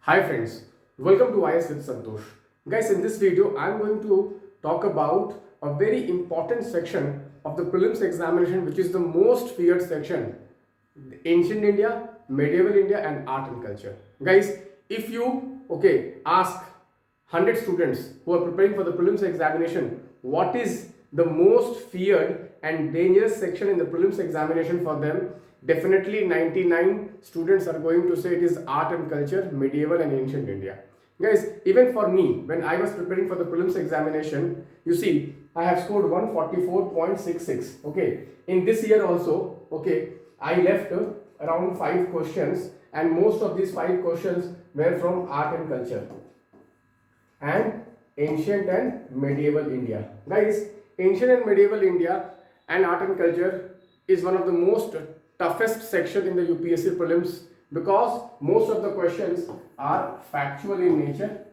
Hi friends, welcome to IAS with Santosh. Guys, in this video, I am going to talk about a very important section of the prelims examination, which is the most feared section: ancient India, medieval India, and art and culture. Guys, if you ask 100 students who are preparing for the prelims examination, what is the most feared and dangerous section in the prelims examination for them, definitely 99 students are going to say it is art and culture, medieval and ancient India. Guys, even for me, when I was preparing for the prelims examination, you see, I have scored 144.66. Okay, in this year also, I left around 5 questions, and most of these 5 questions were from art and culture and ancient and medieval India. Guys, ancient and medieval India and art and culture is one of the most toughest section in the UPSC prelims, because most of the questions are factual in nature.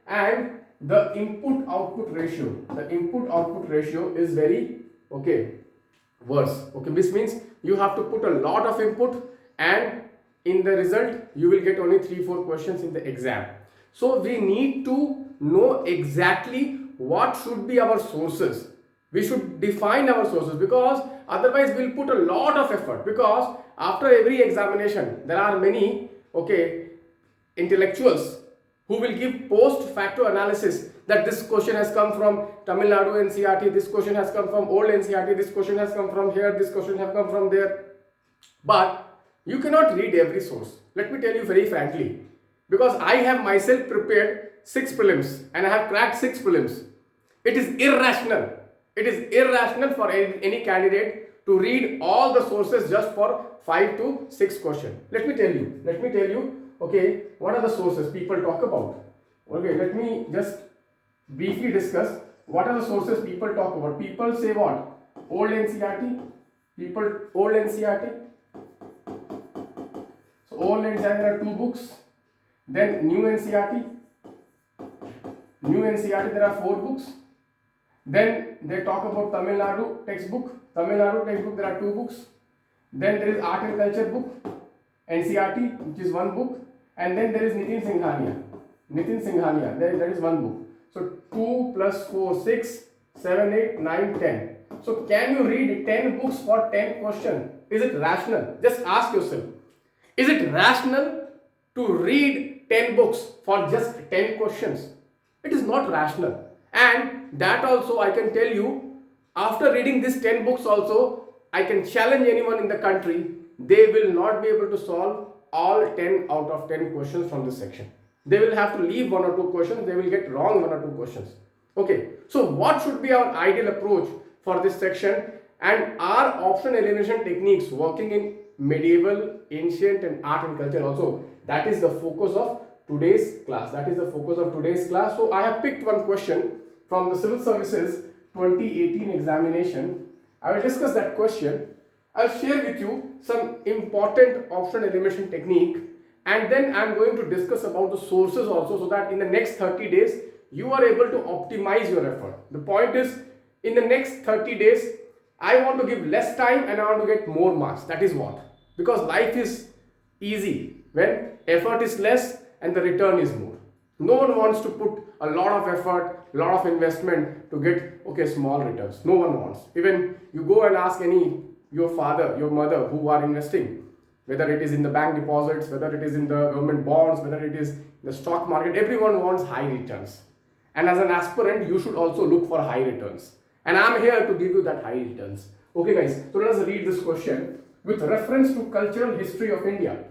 And the input output ratio is very worse. This means you have to put a lot of input, and in the result you will get only 3-4 questions in the exam. So we need to know exactly what should be our sources. We should define our sources, because otherwise we'll put a lot of effort, because after every examination there are many intellectuals who will give post facto analysis that this question has come from Tamil Nadu NCERT, this question has come from old NCERT, this question has come from here, this question has come from there. But you cannot read every source. Let me tell you very frankly, because I have myself prepared 6 prelims and I have cracked 6 prelims. It is irrational. It is irrational for any candidate to read all the sources just for 5 to 6 questions. Let me tell you, what are the sources people talk about? Let me just briefly discuss what are the sources people talk about. People say what? Old NCERT. So old NCERT, there are 2 books. Then new NCERT. There are 4 books. Then they talk about Tamil Nadu textbook, there are 2 books. Then there is art and culture book, NCERT, which is 1 book. And then there is Nitin Singhania, there is 1 book. So 2 plus 4, 6, 7, 8, 9, 10. So can you read 10 books for 10 questions? Is it rational? Just ask yourself. Is it rational to read 10 books for just 10 questions? It is not rational. And that also I can tell you, after reading these 10 books also, I can challenge anyone in the country, they will not be able to solve all 10 out of 10 questions from this section. They will have to leave 1 or 2 questions, they will get wrong 1 or 2 questions. So what should be our ideal approach for this section, and are option elimination techniques working in medieval, ancient and art and culture also? That is the focus of today's class. So I have picked one question from the Civil Services 2018 examination. I will discuss that question. I will share with you some important option elimination technique, and then I am going to discuss about the sources also, so that in the next 30 days you are able to optimize your effort. The point is, in the next 30 days I want to give less time and I want to get more marks. That is what, because life is easy when effort is less and the return is more. No one wants to put a lot of effort, lot of investment to get small returns. No one wants. Even you go and ask your father, your mother who are investing, whether it is in the bank deposits, whether it is in the government bonds, whether it is in the stock market, everyone wants high returns. And as an aspirant, you should also look for high returns. And I am here to give you that high returns. Okay guys, so let us read this question. With reference to cultural history of India,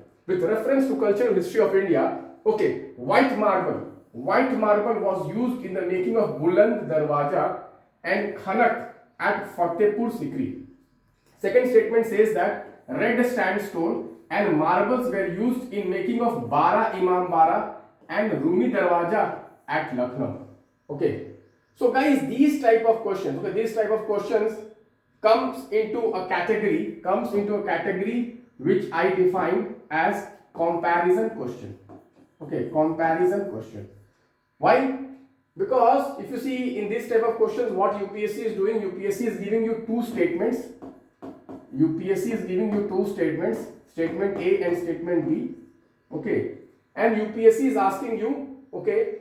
white marble was used in the making of Buland Darwaja and Khanak at Fatehpur Sikri. Second statement says that red sandstone and marbles were used in making of Bara Imam Bara and Rumi Darwaja at Lucknow. So guys, these type of questions comes into a category which I define as comparison question. Comparison question. Why? Because if you see in this type of questions, what UPSC is doing, UPSC is giving you 2 statements, statement A and statement B, Okay, and UPSC is asking you, okay,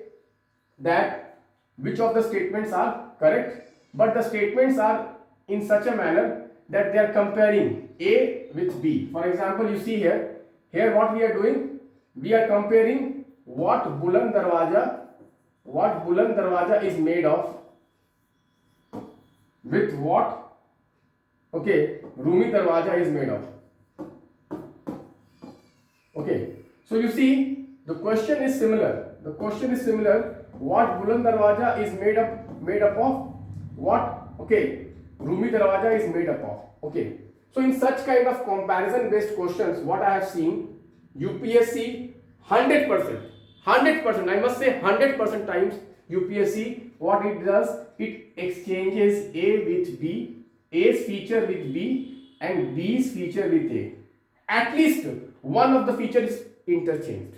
that which of the statements are correct, but the statements are in such a manner that they are comparing A with B. For example, you see here what we are doing, we are comparing what Buland Darwaja is made of with what, okay, Rumi Darwaja is made of. Okay, so you see the question is similar. The question is similar. What Buland Darwaja is made up of? What? Okay, Rumi Darwaja is made up of. Okay, so in such kind of comparison based questions, what I have seen, UPSC 100%, I must say 100% times UPSC, what it does, it exchanges A with B, A's feature with B and B's feature with A. At least one of the features is interchanged.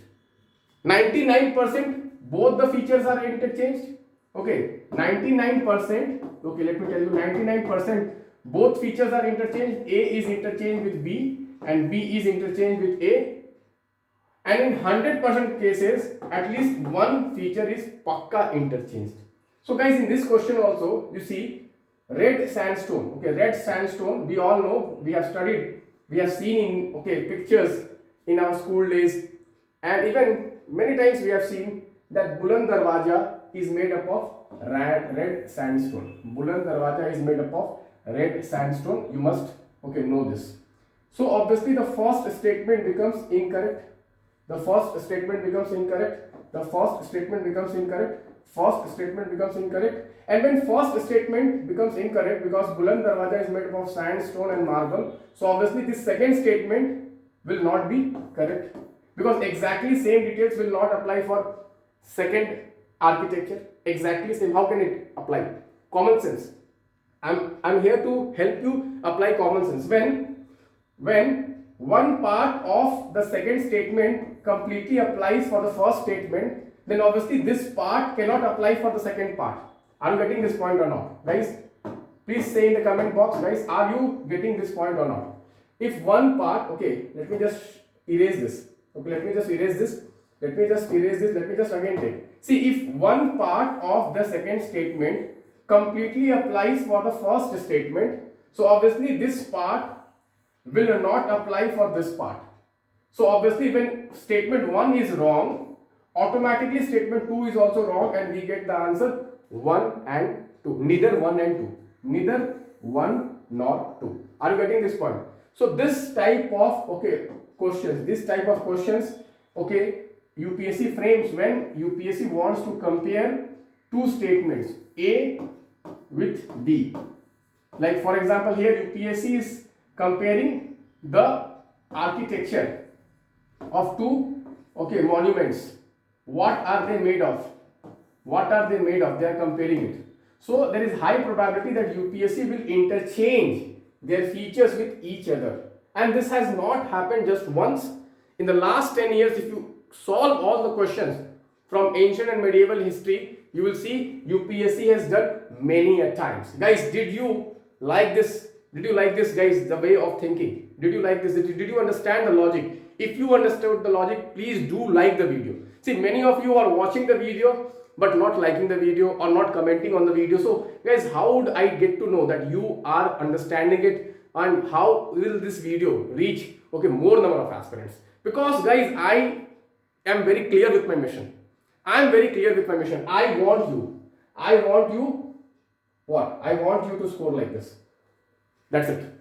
99% both the features are interchanged. Okay, 99%, okay, let me tell you, 99% both features are interchanged. A is interchanged with B and B is interchanged with A. And in 100% cases, at least one feature is pakka interchanged. So guys, in this question also, you see red sandstone. Okay, red sandstone, we all know, we have studied, we have seen in, okay, pictures in our school days, and even many times we have seen that Buland Darwaja is made up of red sandstone. Buland Darwaja is made up of red sandstone. You must, okay, know this. So obviously the first statement becomes incorrect. The first statement becomes incorrect. The first statement becomes incorrect. First statement becomes incorrect. And when first statement becomes incorrect because Buland Darwaja is made up of sandstone and marble, so obviously this second statement will not be correct, because exactly same details will not apply for second architecture. Exactly same. How can it apply? Common sense. I'm here to help you apply common sense. When one part of the second statement completely applies for the first statement, then obviously this part cannot apply for the second part. Are you getting this point or not, guys? Please say in the comment box, guys, are you getting this point or not? If one part, okay, let me just erase this. Okay, let me just erase this. Let me just erase this. Let me just again take. See, if one part of the second statement completely applies for the first statement, so obviously this part will not apply for this part. So obviously when statement 1 is wrong, automatically statement 2 is also wrong, and we get the answer 1 and 2. Neither 1 and 2. Neither 1 nor 2. Are you getting this point? So this type of, okay, questions, okay, UPSC frames when UPSC wants to compare two statements, A with B. Like for example, here UPSC is comparing the architecture of two, okay, monuments. What are they made of? What are they made of? They are comparing it. So there is high probability that UPSC will interchange their features with each other. And this has not happened just once. In the last 10 years, if you solve all the questions from ancient and medieval history, you will see UPSC has done many a times. Guys, did you like this? Did you like this, guys, the way of thinking? Did you like this? Did you understand the logic? If you understood the logic, please do like the video. See, many of you are watching the video but not liking the video or not commenting on the video. So guys, how would I get to know that you are understanding it, and how will this video reach, okay, more number of aspirants? Because guys, I am very clear with my mission. I am very clear with my mission. I want you what? I want you to score like this. That's it.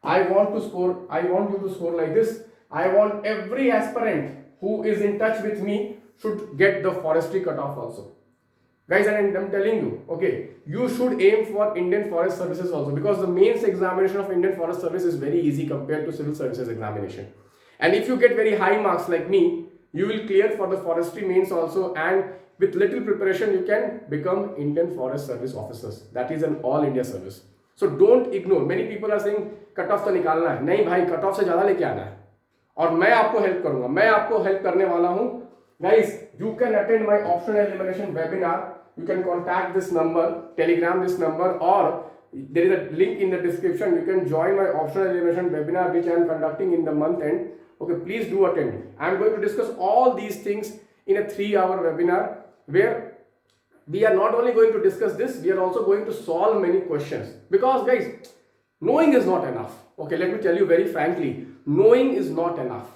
I want you to score like this. I want every aspirant who is in touch with me should get the forestry cutoff also. Guys, and I'm telling you, okay, you should aim for Indian Forest Services also, because the mains examination of Indian Forest Service is very easy compared to civil services examination. And if you get very high marks like me, you will clear for the forestry mains also, and with little preparation you can become Indian Forest Service officers. That is an all India service. So don't ignore. Many people are saying cut off तो निकालना है. नहीं भाई, cut off से ज़्यादा लेके आना है, और मैं आपको हेल्प करूंगा. मैं आपको हेल्प करने वाला हूं. Guys, you can attend my optional elimination webinar. You can contact this number, telegram this number, or there is a link in the description. You can join my optional elimination webinar which I am conducting in the month end. Okay, please do attend. I am going to discuss all these things in a 3-hour webinar where we are not only going to discuss this, we are also going to solve many questions. Because guys, knowing is not enough. Okay, let me tell you very frankly, knowing is not enough.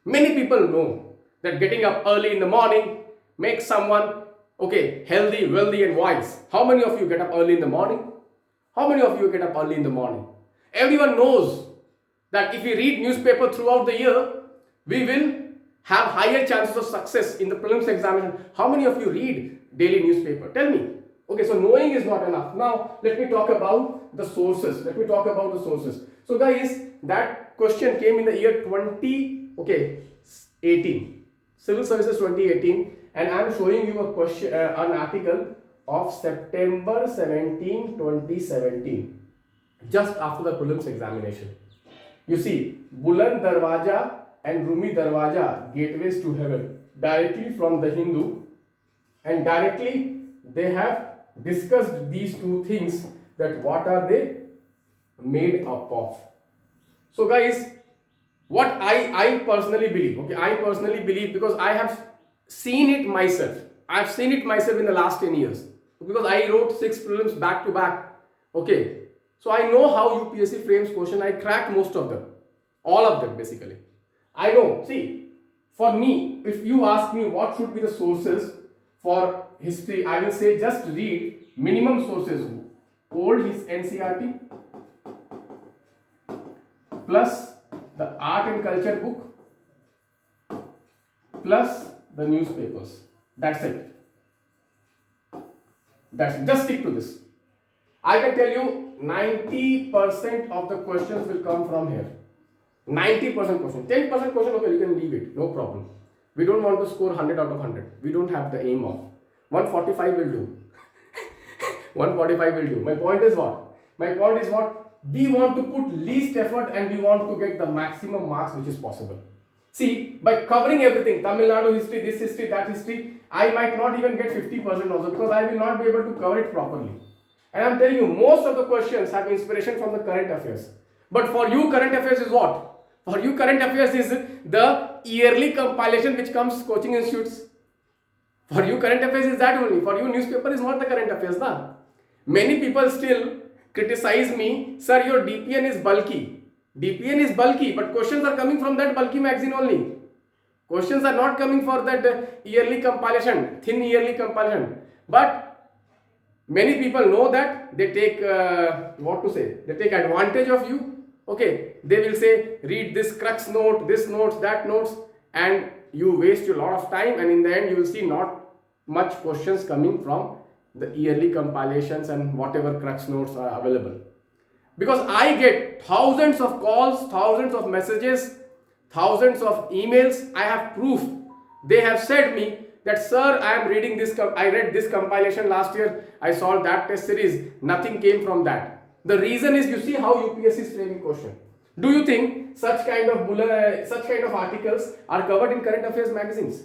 Many people know that getting up early in the morning makes someone, okay, healthy, wealthy and wise. How many of you get up early in the morning? How many of you get up early in the morning? Everyone knows that if we read newspaper throughout the year, we will have higher chances of success in the prelims examination. How many of you read daily newspaper? Tell me. Okay, so knowing is not enough. Now, let me talk about the sources. So guys, that question came in the year 18. Civil Services 2018, and I am showing you a question, an article of September 17, 2017, just after the prelims examination. You see, Buland Darwaja and Rumi Darwaja, gateways to heaven, directly from the Hindu, and directly they have discussed these two things, that what are they made up of. So guys, what I personally believe, okay, I personally believe, because I have seen it myself. I have seen it myself in the last 10 years, because I wrote 6 prelims back to back. Okay, so I know how UPSC frames question. I cracked most of them, all of them basically. I know. See, for me, if you ask me what should be the sources for history, I will say just read minimum sources. Old NCERT plus the art and culture book plus the newspapers. That's it. Just stick to this. I can tell you 90% of the questions will come from here. 90% question. 10% question, okay, you can leave it, no problem. We don't want to score 100 out of 100. We don't have the aim of 145 will do. 145 will do. My point is what? We want to put least effort and we want to get the maximum marks which is possible. See, by covering everything, Tamil Nadu history, this history, that history, I might not even get 50% also, because I will not be able to cover it properly. And I am telling you, most of the questions have inspiration from the current affairs. But for you, current affairs is what? For you, current affairs is the yearly compilation which comes coaching institutes. For you, current affairs is that only. For you, newspaper is not the current affairs. Na? Many people still criticize me, sir, your DPN is bulky. DPN is bulky, but questions are coming from that bulky magazine only. Questions are not coming for that yearly compilation, thin yearly compilation. But many people know that, they take, they take advantage of you. Okay, they will say, read this crux note, this notes, that notes, and you waste a lot of time, and in the end you will see not much questions coming from the yearly compilations and whatever crux notes are available. Because I get thousands of calls, thousands of messages, thousands of emails. I have proof. They have said me that, sir, I am reading this, I read this compilation last year, I solved that test series, nothing came from that. The reason is, you see how UPSC is framing question. Do you think such kind of articles are covered in current affairs magazines?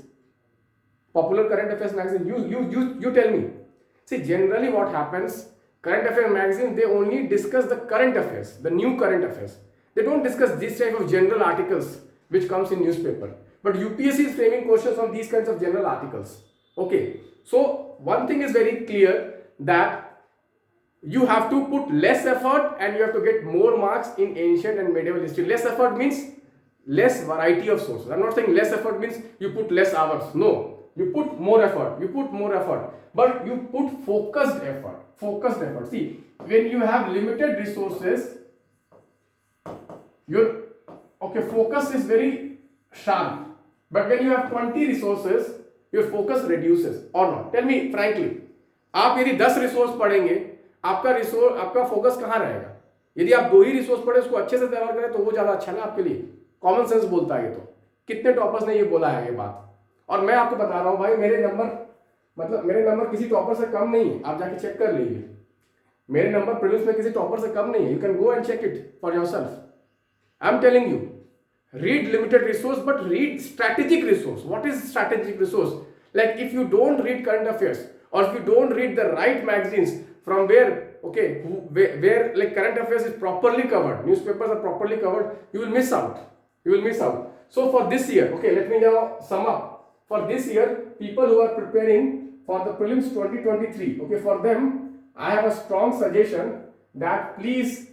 Popular current affairs magazine. You tell me. See, generally what happens, current affairs magazine, they only discuss the current affairs, the new current affairs. They don't discuss this type of general articles which comes in newspaper. But UPSC is framing questions on these kinds of general articles. Okay. So one thing is very clear, that you have to put less effort and you have to get more marks in ancient and medieval history. Less effort means less variety of sources. I'm not saying less effort means you put less hours. No. You put more effort. But you put focused effort. See, when you have limited resources, your focus is very sharp. But when you have 20 resources, your focus reduces or not. Tell me frankly, आप यदि 10 resource पढ़ेंगे, आपका focus कहाँ रहेगा? यदि आप 2 ही resource पढ़े, उसको अच्छे से तैयार करें, तो वो ज्यादा अच्छा ना आपके लिए. कॉमन सेंस बोलता है ये. तो कितने टॉपर्स ने ये बोला है ये बात? और मैं आपको बता रहा हूँ भाई, मेरे नंबर किसी टॉपर से कम नहीं है. आप जाके चेक कर लीजिए, मेरे नंबर प्रीलिम्स में किसी टॉपर से कम नहीं है. You can go and check it for yourself. I am telling you, read limited resource, but read strategic resource. What is strategic resource? Like if you don't read current affairs, or if you don't read the right magazines from where like current affairs is properly covered, newspapers are properly covered, you will miss out. you will miss out. So for this year, okay, let me now sum up. For this year, people who are preparing for the prelims 2023, okay, for them, I have a strong suggestion that please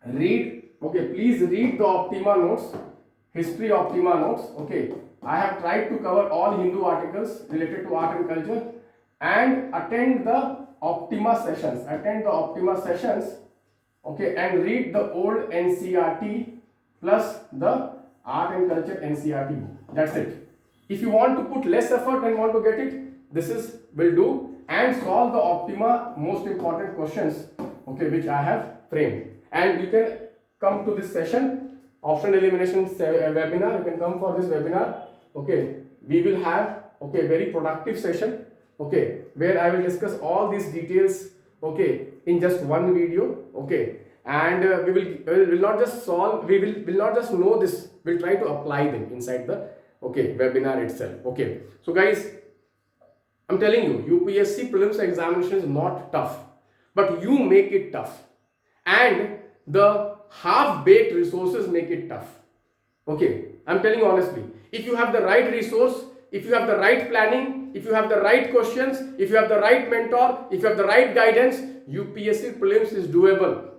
read, okay, please read the Optima notes, history Optima notes, okay. I have tried to cover all Hindu articles related to art and culture, and attend the Optima sessions, okay, and read the old NCRT plus the art and culture NCRT book. That's it. If you want to put less effort and want to get it, this is will do, and solve the Optima most important questions, okay, which I have framed. And you can come to this session, optional elimination webinar. You can come for this webinar, okay. We will have, okay, very productive session, okay, where I will discuss all these details, okay, in just one video, okay. And we will not just solve, we will not just know this, we'll try to apply them inside the, okay, webinar itself, okay. So guys, I'm telling you, UPSC prelims examination is not tough, but you make it tough, and the half-baked resources make it tough, okay. I'm telling you honestly, if you have the right resource, if you have the right planning, if you have the right questions, if you have the right mentor, if you have the right guidance, UPSC prelims is doable.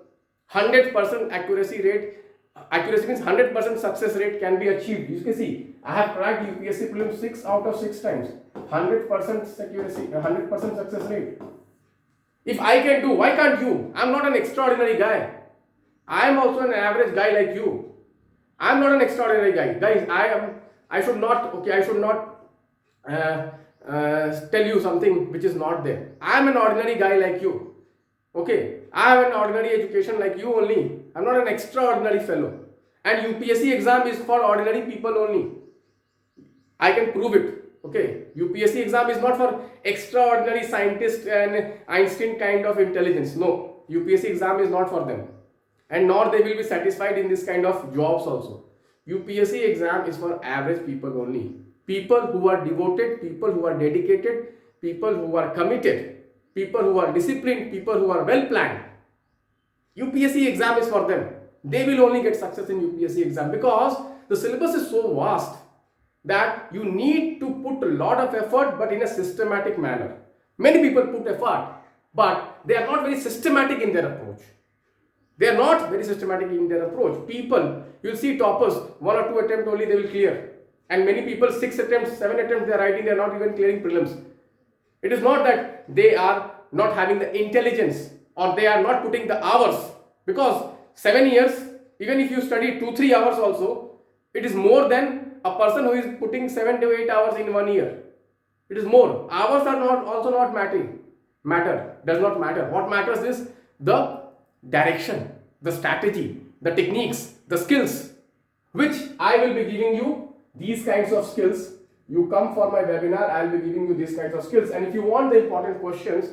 100% accuracy rate, accuracy means 100% success rate can be achieved. You can see, I have cracked UPSC prelims 6 out of 6 times. 100% accuracy, 100% success rate. If I can do, why can't you? I'm not an extraordinary guy. I am also an average guy like you. I'm not an extraordinary guy. Guys, I should not tell you something which is not there. I am an ordinary guy like you. Okay, I have an ordinary education like you only. I'm not an extraordinary fellow. And UPSC exam is for ordinary people only. I can prove it. Okay, UPSC exam is not for extraordinary scientists and Einstein kind of intelligence. No, UPSC exam is not for them. And nor they will be satisfied in this kind of jobs also. UPSC exam is for average people only. People who are devoted, people who are dedicated, people who are committed, people who are disciplined, people who are well planned. UPSC exam is for them. They will only get success in UPSC exam because the syllabus is so vast that you need to put a lot of effort, but in a systematic manner. Many people put effort, but they are not very systematic in their approach. They are not very systematic in their approach. People, you'll see toppers, 1 or 2 attempts only they will clear. And many people, 6 attempts, 7 attempts they are writing, they are not even clearing prelims. It is not that they are not having the intelligence or they are not putting the hours, because 7 years, even if you study 2-3 hours also, it is more than a person who is putting 7 to 8 hours in 1 year. It is more. Hours are not also not does not matter. What matters is the direction, the strategy, the techniques, the skills, which I will be giving you these kinds of skills. You come for my webinar, I will be giving you these kinds of skills. And if you want the important questions,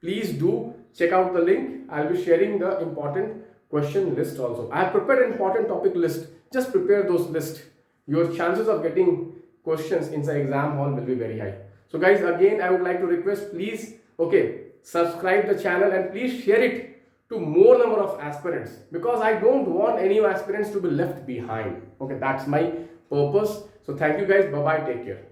please do check out the link. I will be sharing the important question list also. I have prepared an important topic list. Just prepare those lists. Your chances of getting questions inside exam hall will be very high. So guys, again, I would like to request, please, okay, subscribe the channel and please share it to more number of aspirants, because I don't want any aspirants to be left behind. Okay, that's my purpose. So thank you guys. Bye bye. Take care.